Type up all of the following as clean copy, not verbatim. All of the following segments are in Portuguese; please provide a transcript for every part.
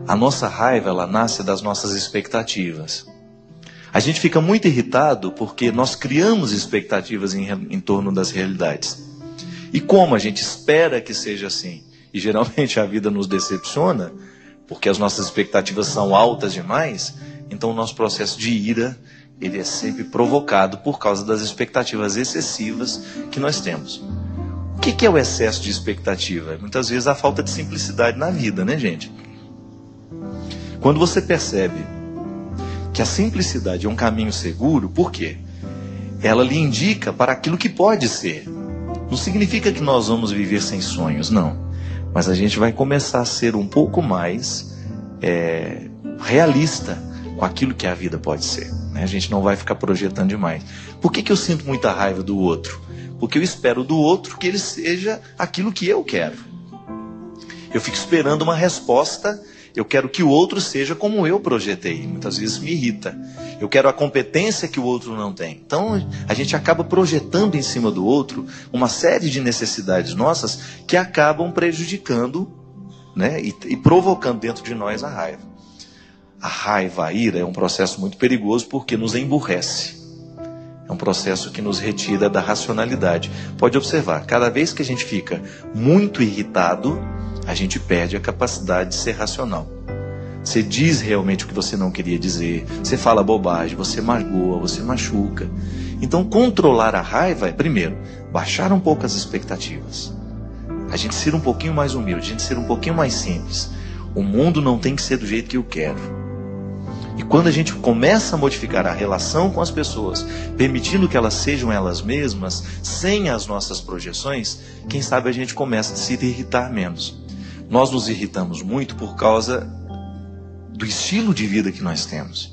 A nossa raiva, ela nasce das nossas expectativas. A gente fica muito irritado porque nós criamos expectativas em torno das realidades. E como a gente espera que seja assim, e geralmente a vida nos decepciona, porque as nossas expectativas são altas demais, então o nosso processo de ira, ele é sempre provocado por causa das expectativas excessivas que nós temos. O que é o excesso de expectativa? Muitas vezes a falta de simplicidade na vida, né, gente? Quando você percebe que a simplicidade é um caminho seguro, por quê? Ela lhe indica para aquilo que pode ser. Não significa que nós vamos viver sem sonhos, não. Mas a gente vai começar a ser um pouco mais realista com aquilo que a vida pode ser. Né? A gente não vai ficar projetando demais. Por que eu sinto muita raiva do outro? Porque eu espero do outro que ele seja aquilo que eu quero. Eu fico esperando uma resposta. Eu quero que o outro seja como eu projetei. Muitas vezes me irrita. Eu quero a competência que o outro não tem. Então, a gente acaba projetando em cima do outro uma série de necessidades nossas que acabam prejudicando, né, e provocando dentro de nós a raiva. A raiva, a ira, é um processo muito perigoso porque nos emburrece. É um processo que nos retira da racionalidade. Pode observar, cada vez que a gente fica muito irritado, a gente perde a capacidade de ser racional. Você diz realmente o que você não queria dizer, você fala bobagem, você magoa, você machuca. Então, controlar a raiva é, primeiro, baixar um pouco as expectativas. A gente ser um pouquinho mais humilde, a gente ser um pouquinho mais simples. O mundo não tem que ser do jeito que eu quero. E quando a gente começa a modificar a relação com as pessoas, permitindo que elas sejam elas mesmas, sem as nossas projeções, quem sabe a gente começa a se irritar menos. Nós nos irritamos muito por causa do estilo de vida que nós temos.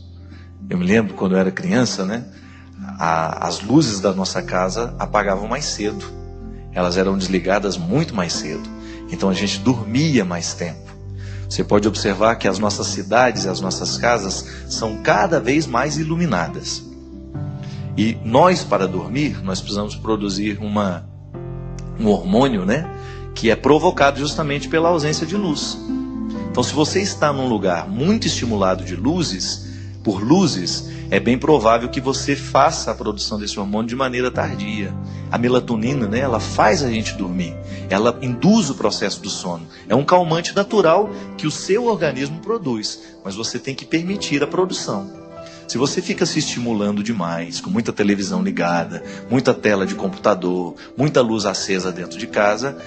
Eu me lembro quando eu era criança, né? As luzes da nossa casa apagavam mais cedo. Elas eram desligadas muito mais cedo. Então a gente dormia mais tempo. Você pode observar que as nossas cidades e as nossas casas são cada vez mais iluminadas. E nós, para dormir, nós precisamos produzir um hormônio, né, que é provocado justamente pela ausência de luz. Então, se você está num lugar muito estimulado por luzes, é bem provável que você faça a produção desse hormônio de maneira tardia. A melatonina, né, ela faz a gente dormir. Ela induz o processo do sono. É um calmante natural que o seu organismo produz, mas você tem que permitir a produção. Se você fica se estimulando demais, com muita televisão ligada, muita tela de computador, muita luz acesa dentro de casa,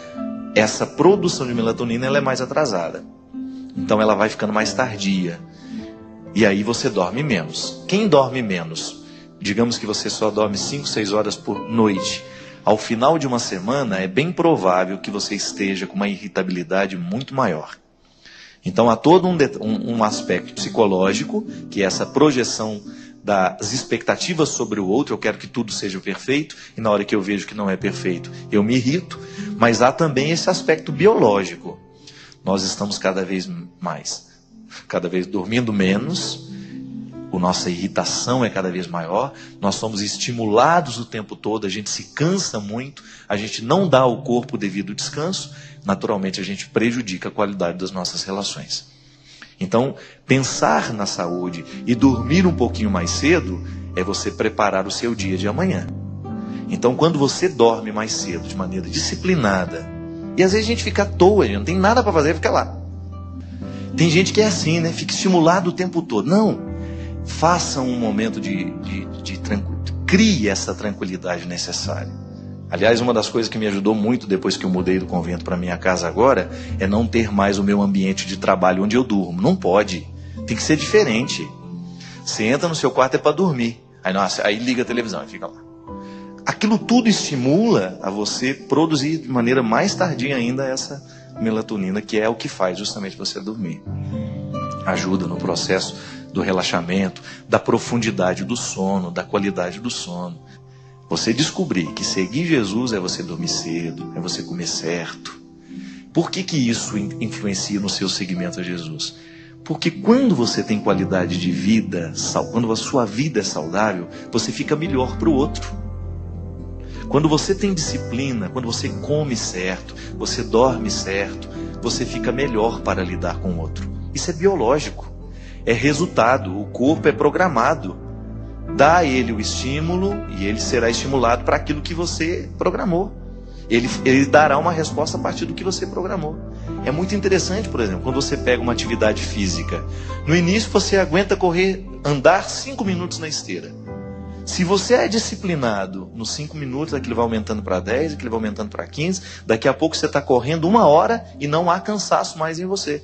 essa produção de melatonina ela é mais atrasada. Então ela vai ficando mais tardia. E aí você dorme menos. Quem dorme menos? Digamos que você só dorme 5, 6 horas por noite. Ao final de uma semana, é bem provável que você esteja com uma irritabilidade muito maior. Então há todo um aspecto psicológico, que é essa projeção das expectativas sobre o outro. Eu quero que tudo seja perfeito, e na hora que eu vejo que não é perfeito, eu me irrito. Mas há também esse aspecto biológico. Nós estamos cada vez dormindo menos, a nossa irritação é cada vez maior, nós somos estimulados o tempo todo, a gente se cansa muito, a gente não dá ao corpo o devido descanso, naturalmente a gente prejudica a qualidade das nossas relações. Então, pensar na saúde e dormir um pouquinho mais cedo é você preparar o seu dia de amanhã. Então, quando você dorme mais cedo, de maneira disciplinada, e às vezes a gente fica à toa, não tem nada para fazer, fica lá. Tem gente que é assim, né? Fica estimulado o tempo todo. Não. Faça um momento de tranquilidade. Crie essa tranquilidade necessária. Aliás, uma das coisas que me ajudou muito depois que eu mudei do convento para minha casa agora é não ter mais o meu ambiente de trabalho onde eu durmo. Não pode. Tem que ser diferente. Você entra no seu quarto é para dormir. Aí liga a televisão e fica lá. Aquilo tudo estimula a você produzir de maneira mais tardia ainda essa melatonina, que é o que faz justamente você dormir. Ajuda no processo do relaxamento, da profundidade do sono, da qualidade do sono. Você descobrir que seguir Jesus é você dormir cedo, é você comer certo. Por que isso influencia no seu seguimento a Jesus? Porque quando você tem qualidade de vida, quando a sua vida é saudável, você fica melhor para o outro. Quando você tem disciplina, quando você come certo, você dorme certo, você fica melhor para lidar com o outro. Isso é biológico, é resultado, o corpo é programado. Dá a ele o estímulo e ele será estimulado para aquilo que você programou. Ele dará uma resposta a partir do que você programou. É muito interessante, por exemplo, quando você pega uma atividade física. No início você aguenta andar 5 minutos na esteira. Se você é disciplinado nos 5 minutos, aquilo vai aumentando para 10, aquilo vai aumentando para 15, daqui a pouco você está correndo 1 hora e não há cansaço mais em você.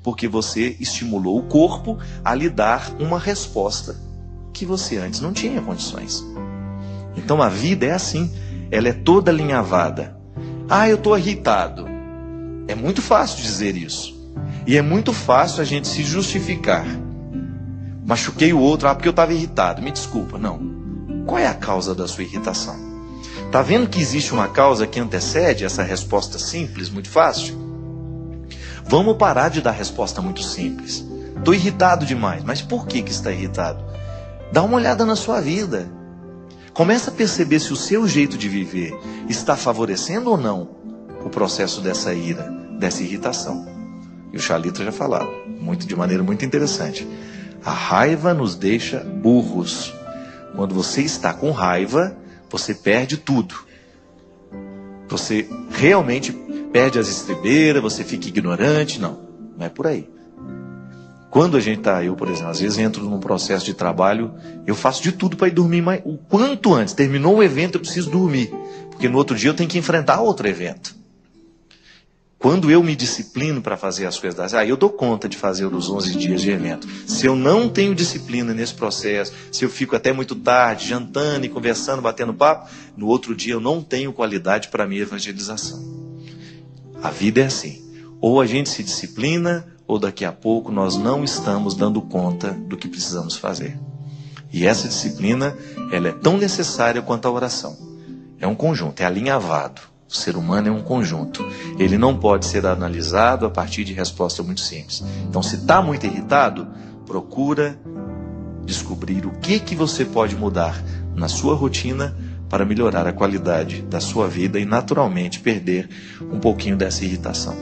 Porque você estimulou o corpo a lhe dar uma resposta que você antes não tinha condições. Então a vida é assim, ela é toda alinhavada. Ah, eu estou irritado. É muito fácil dizer isso. E é muito fácil a gente se justificar. Machuquei o outro, porque eu estava irritado, me desculpa. Não. Qual é a causa da sua irritação? Está vendo que existe uma causa que antecede essa resposta simples, muito fácil? Vamos parar de dar resposta muito simples. Estou irritado demais, mas por que está irritado? Dá uma olhada na sua vida. Começa a perceber se o seu jeito de viver está favorecendo ou não o processo dessa ira, dessa irritação. E o Chalita já falava, de maneira muito interessante. A raiva nos deixa burros. Quando você está com raiva, você perde tudo. Você realmente perde as estribeiras, você fica ignorante. Não é por aí. Quando a gente está, eu, por exemplo, às vezes entro num processo de trabalho, eu faço de tudo para ir dormir o quanto antes. Terminou o evento, eu preciso dormir. Porque no outro dia eu tenho que enfrentar outro evento. Quando eu me disciplino para fazer as coisas, eu dou conta de fazer os 11 dias de evento. Se eu não tenho disciplina nesse processo, se eu fico até muito tarde, jantando e conversando, batendo papo, no outro dia eu não tenho qualidade para a minha evangelização. A vida é assim. Ou a gente se disciplina, ou daqui a pouco nós não estamos dando conta do que precisamos fazer. E essa disciplina, ela é tão necessária quanto a oração. É um conjunto, é alinhavado. O ser humano é um conjunto. Ele não pode ser analisado a partir de resposta muito simples. Então, se está muito irritado, procura descobrir o que você pode mudar na sua rotina para melhorar a qualidade da sua vida e, naturalmente, perder um pouquinho dessa irritação.